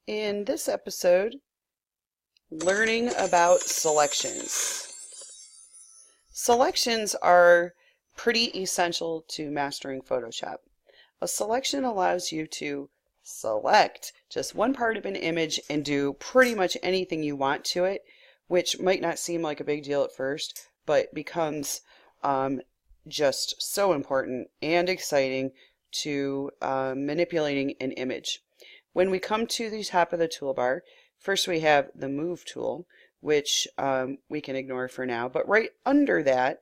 In this episode, learning about selections. Selections are pretty essential to mastering Photoshop. A selection allows you to select just one part of an image and do pretty much anything you want to it, which might not seem like a big deal at first, but becomes just so important and exciting to manipulating an image. When we come to the top of the toolbar, first we have the Move tool, which we can ignore for now, but right under that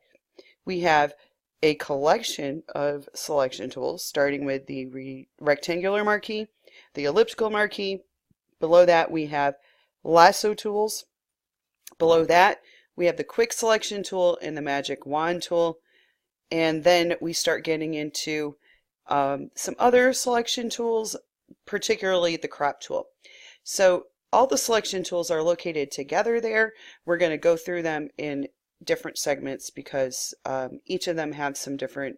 we have a collection of selection tools, starting with the rectangular marquee, the elliptical marquee. Below that we have lasso tools. Below that we have the quick selection tool and the magic wand tool. And then we start getting into some other selection tools, particularly the crop tool. So all the selection tools are located together there. We're going to go through them in different segments because each of them have some different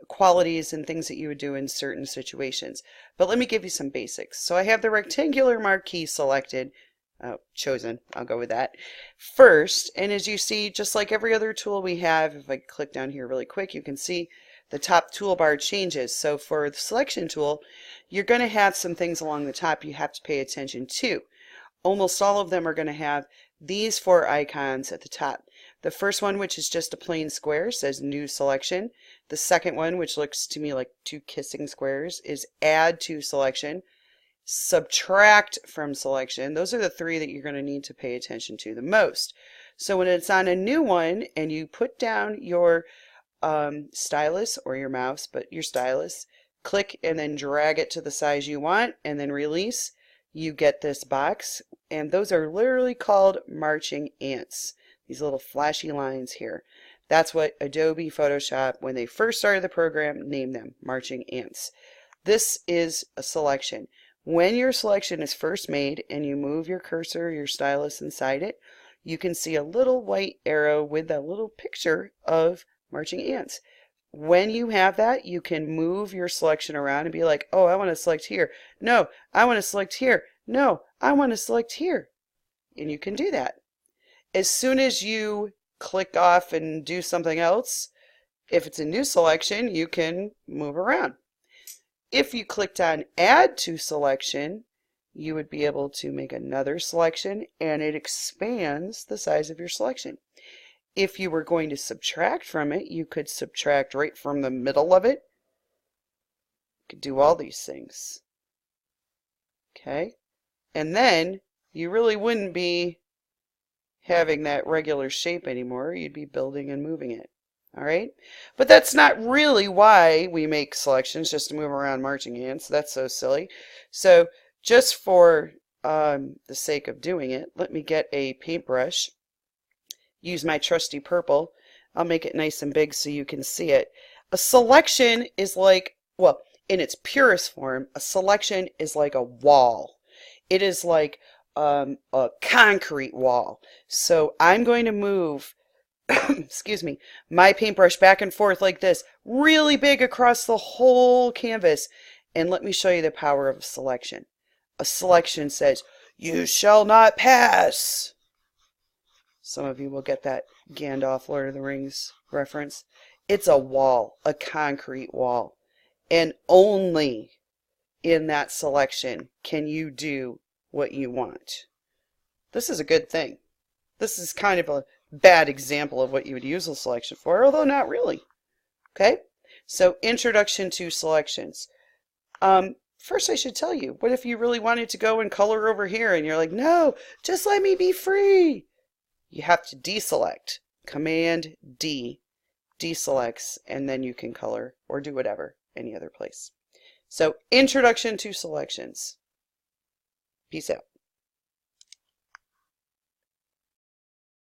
qualities and things that you would do in certain situations. But let me give you some basics. So I have the rectangular marquee selected, chosen, I'll go with that, first. And as you see, just like every other tool we have, if I click down here really quick, you can see the top toolbar changes. So for the selection tool, you're going to have some things along the top you have to pay attention to. Almost all of them are going to have these four icons at the top. The first one, which is just a plain square, says New Selection. The second one, which looks to me like two kissing squares, is Add to Selection. Subtract from Selection. Those are the three that you're going to need to pay attention to the most. So when it's on a new one and you put down your stylus or your mouse, but your stylus, click and then drag it to the size you want and then release, you get this box, and those are literally called marching ants. These little flashy lines here. That's what Adobe Photoshop, when they first started the program, named them marching ants. This is a selection. When your selection is first made and you move your cursor, your stylus inside it, you can see a little white arrow with a little picture of marching ants. When you have that, you can move your selection around and be like, oh, I want to select here. No, I want to select here. No, I want to select here. And you can do that. As soon as you click off and do something else, if it's a new selection, you can move around. If you clicked on Add to Selection, you would be able to make another selection, and it expands the size of your selection. If you were going to subtract from it, you could subtract right from the middle of it. You could do all these things. Okay? And then you really wouldn't be having that regular shape anymore. You'd be building and moving it. All right? But that's not really why we make selections, just to move around marching ants. That's so silly. So just for the sake of doing it, let me get a paintbrush. Use my trusty purple. I'll make it nice and big so you can see it. A selection is like, well, in its purest form, a selection is like a wall. It is like a concrete wall. So I'm going to move, excuse me, my paintbrush back and forth like this, really big across the whole canvas. And let me show you the power of a selection. A selection says, you shall not pass. Some of you will get that Gandalf Lord of the Rings reference. It's a wall, a concrete wall. And only in that selection can you do what you want. This is a good thing. This is kind of a bad example of what you would use a selection for, although not really. Okay? So, introduction to selections. First I should tell you, what if you really wanted to go and color over here and you're like, no, just let me be free. You have to deselect. Command D deselects, and then you can color or do whatever any other place. So, introduction to selections. Peace out.